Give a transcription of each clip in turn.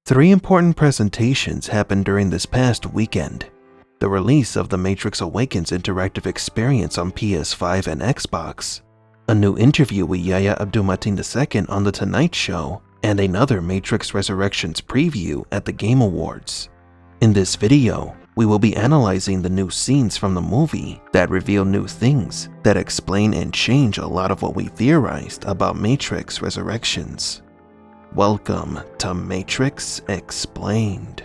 Three important presentations happened during this past weekend. The release of the Matrix Awakens interactive experience on PS5 and Xbox, a new interview with Yahya Abdul-Mateen II on The Tonight Show, and another Matrix Resurrections preview at the Game Awards. In this video, we will be analyzing the new scenes from the movie that reveal new things that explain and change a lot of what we theorized about Matrix Resurrections. Welcome to Matrix Explained.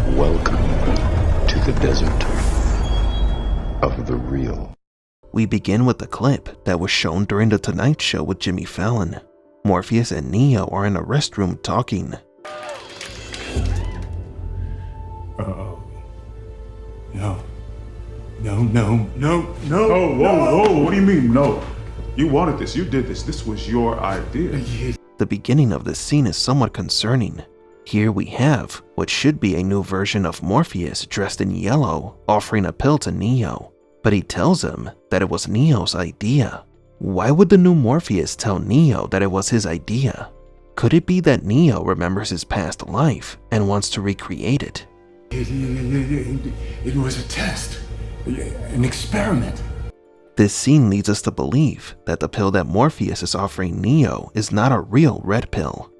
Welcome to the desert of the real. We begin with the clip that was shown during The Tonight Show with Jimmy Fallon. Morpheus and Neo are in a restroom talking. No. Whoa, what do you mean, no? You wanted this, you did this, this was your idea. The beginning of this scene is somewhat concerning. Here we have what should be a new version of Morpheus dressed in yellow, offering a pill to Neo, but he tells him that it was Neo's idea. Why would the new Morpheus tell Neo that it was his idea? Could it be that Neo remembers his past life and wants to recreate it? It was a test, an experiment. This scene leads us to believe that the pill that Morpheus is offering Neo is not a real red pill.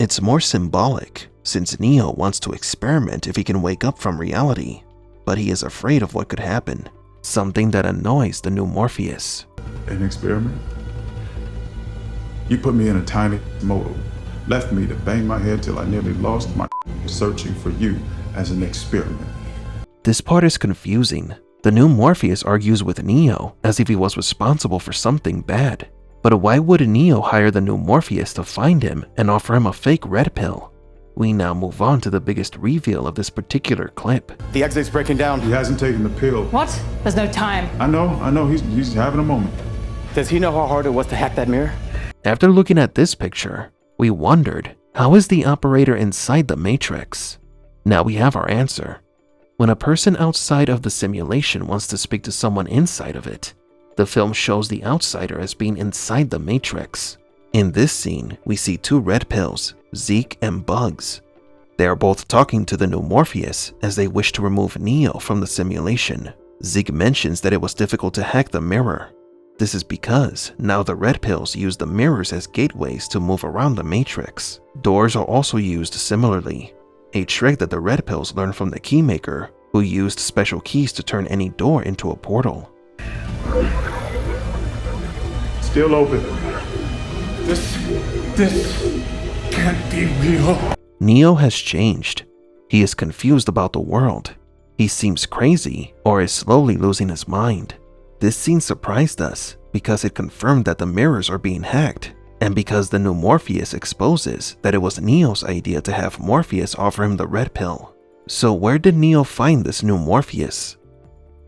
It's more symbolic, since Neo wants to experiment if he can wake up from reality, but he is afraid of what could happen, something that annoys the new Morpheus. An experiment? You put me in a tiny motor, left me to bang my head till I nearly lost my searching for you as an experiment. This part is confusing. The new Morpheus argues with Neo as if he was responsible for something bad. But why would Neo hire the new Morpheus to find him and offer him a fake red pill? We now move on to the biggest reveal of this particular clip. The exit's breaking down. He hasn't taken the pill. What? There's no time. I know, he's having a moment. Does he know how hard it was to hack that mirror? After looking at this picture, we wondered, how is the operator inside the Matrix? Now we have our answer. When a person outside of the simulation wants to speak to someone inside of it, the film shows the outsider as being inside the Matrix. In this scene, we see two red pills, Zeke and Bugs. They are both talking to the new Morpheus as they wish to remove Neo from the simulation. Zeke mentions that it was difficult to hack the mirror. This is because now the red pills use the mirrors as gateways to move around the Matrix. Doors are also used similarly, a trick that the red pills learned from the Keymaker, who used special keys to turn any door into a portal. Still open. This can't be real. Neo has changed. He is confused about the world. He seems crazy or is slowly losing his mind. This scene surprised us because it confirmed that the mirrors are being hacked, and because the new Morpheus exposes that it was Neo's idea to have Morpheus offer him the red pill. So where did Neo find this new Morpheus?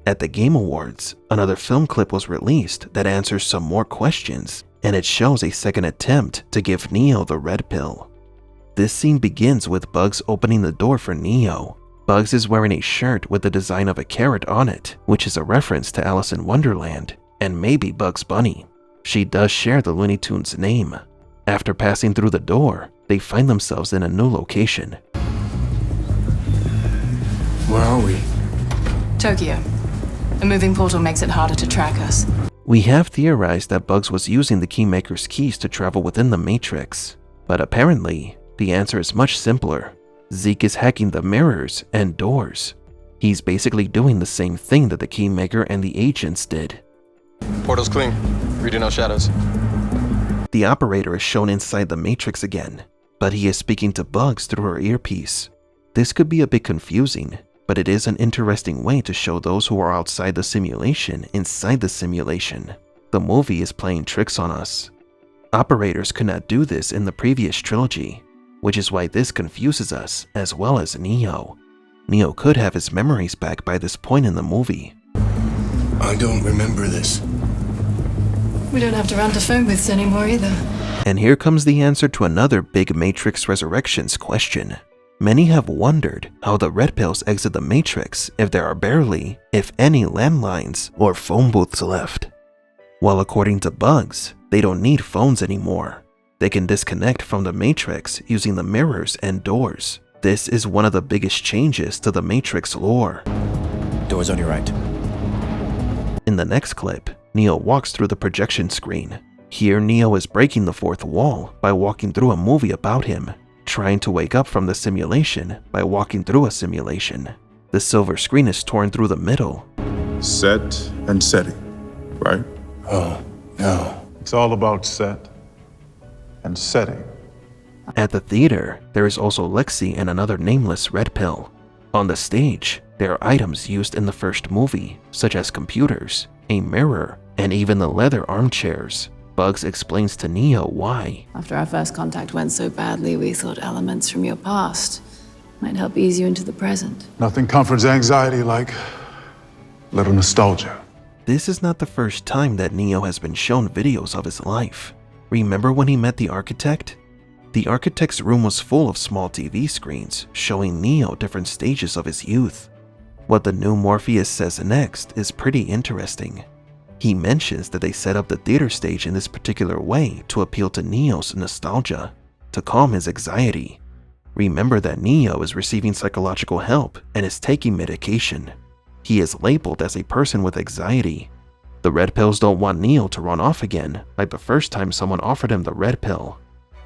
At the Game Awards, another film clip was released that answers some more questions, and it shows a second attempt to give Neo the red pill. This scene begins with Bugs opening the door for Neo. Bugs is wearing a shirt with the design of a carrot on it, which is a reference to Alice in Wonderland, and maybe Bugs Bunny. She does share the Looney Tunes name. After passing through the door, they find themselves in a new location. Where are we? Tokyo. A moving portal makes it harder to track us. We have theorized that Bugs was using the Keymaker's keys to travel within the Matrix, but apparently, the answer is much simpler. Zeke is hacking the mirrors and doors. He's basically doing the same thing that the Keymaker and the agents did. Portal's clean. Reading no shadows. The operator is shown inside the Matrix again, but he is speaking to Bugs through her earpiece. This could be a bit confusing, but it is an interesting way to show those who are outside the simulation inside the simulation. The movie is playing tricks on us. Operators could not do this in the previous trilogy, which is why this confuses us as well as Neo. Neo could have his memories back by this point in the movie. I don't remember this. We don't have to run to phone booths anymore either. And here comes the answer to another big Matrix Resurrections question. Many have wondered how the red pills exit the Matrix if there are barely, if any, landlines or phone booths left. While according to Bugs, they don't need phones anymore. They can disconnect from the Matrix using the mirrors and doors. This is one of the biggest changes to the Matrix lore. Doors on your right. In the next clip, Neo walks through the projection screen. Here, Neo is breaking the fourth wall by walking through a movie about him, trying to wake up from the simulation by walking through a simulation. The silver screen is torn through the middle. Set and setting, right? Oh, no. It's all about set and setting. At the theater, there is also Lexi and another nameless red pill. On the stage, there are items used in the first movie, such as computers, a mirror, and even the leather armchairs. Bugs explains to Neo why. After our first contact went so badly, we thought elements from your past might help ease you into the present. Nothing comforts anxiety like little nostalgia. This is not the first time that Neo has been shown videos of his life. Remember when he met the architect? The architect's room was full of small TV screens showing Neo different stages of his youth. What the new Morpheus says next is pretty interesting. He mentions that they set up the theater stage in this particular way to appeal to Neo's nostalgia, to calm his anxiety. Remember that Neo is receiving psychological help and is taking medication. He is labeled as a person with anxiety. The red pills don't want Neo to run off again, like the first time someone offered him the red pill.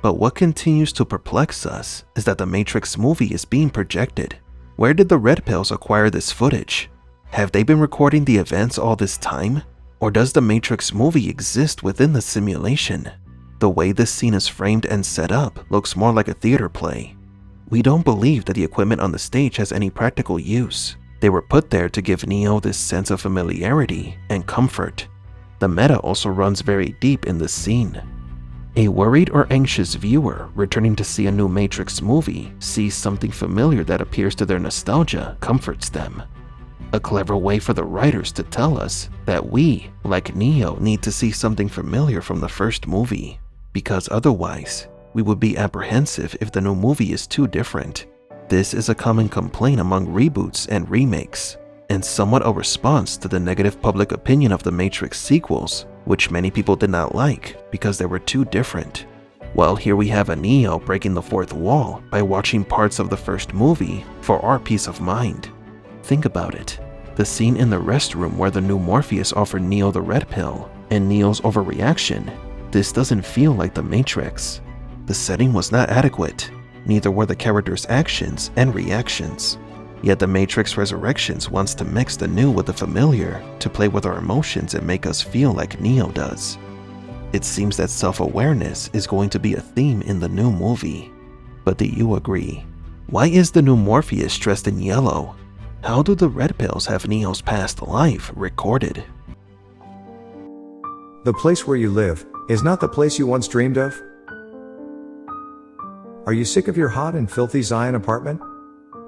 But what continues to perplex us is that the Matrix movie is being projected. Where did the red pills acquire this footage? Have they been recording the events all this time? Or does the Matrix movie exist within the simulation? The way this scene is framed and set up looks more like a theater play. We don't believe that the equipment on the stage has any practical use. They were put there to give Neo this sense of familiarity and comfort. The meta also runs very deep in this scene. A worried or anxious viewer returning to see a new Matrix movie sees something familiar that appears to their nostalgia comforts them. A clever way for the writers to tell us that we, like Neo, need to see something familiar from the first movie, because otherwise, we would be apprehensive if the new movie is too different. This is a common complaint among reboots and remakes, and somewhat a response to the negative public opinion of the Matrix sequels, which many people did not like because they were too different. Well, here we have a Neo breaking the fourth wall by watching parts of the first movie for our peace of mind. Think about it. The scene in the restroom where the new Morpheus offered Neo the red pill, and Neo's overreaction. This doesn't feel like the Matrix. The setting was not adequate, neither were the characters' actions and reactions. Yet the Matrix Resurrections wants to mix the new with the familiar to play with our emotions and make us feel like Neo does. It seems that self-awareness is going to be a theme in the new movie. But do you agree? Why is the new Morpheus dressed in yellow? How do the red pills have Neo's past life recorded? The place where you live is not the place you once dreamed of. Are you sick of your hot and filthy Zion apartment?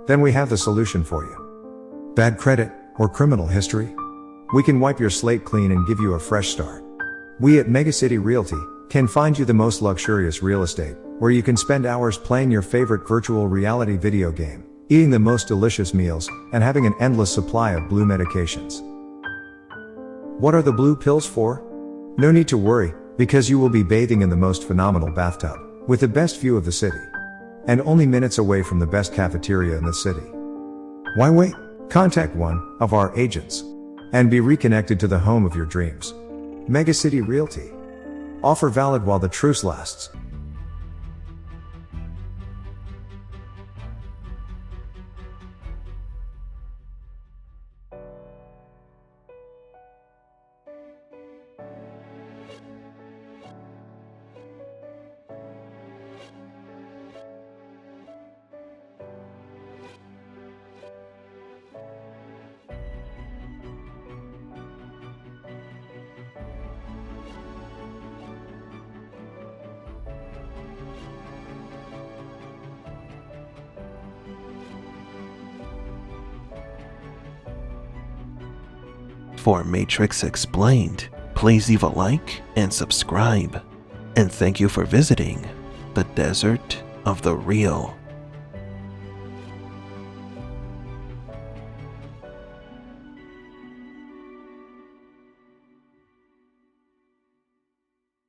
Then we have the solution for you. Bad credit or criminal history? We can wipe your slate clean and give you a fresh start. We at Megacity Realty can find you the most luxurious real estate, where you can spend hours playing your favorite virtual reality video game, eating the most delicious meals, and having an endless supply of blue medications. What are the blue pills for? No need to worry, because you will be bathing in the most phenomenal bathtub, with the best view of the city, and only minutes away from the best cafeteria in the city. Why wait? Contact one of our agents and be reconnected to the home of your dreams. Megacity Realty. Offer valid while the truce lasts. For Matrix Explained, please leave a like and subscribe. And thank you for visiting the Desert of the Real.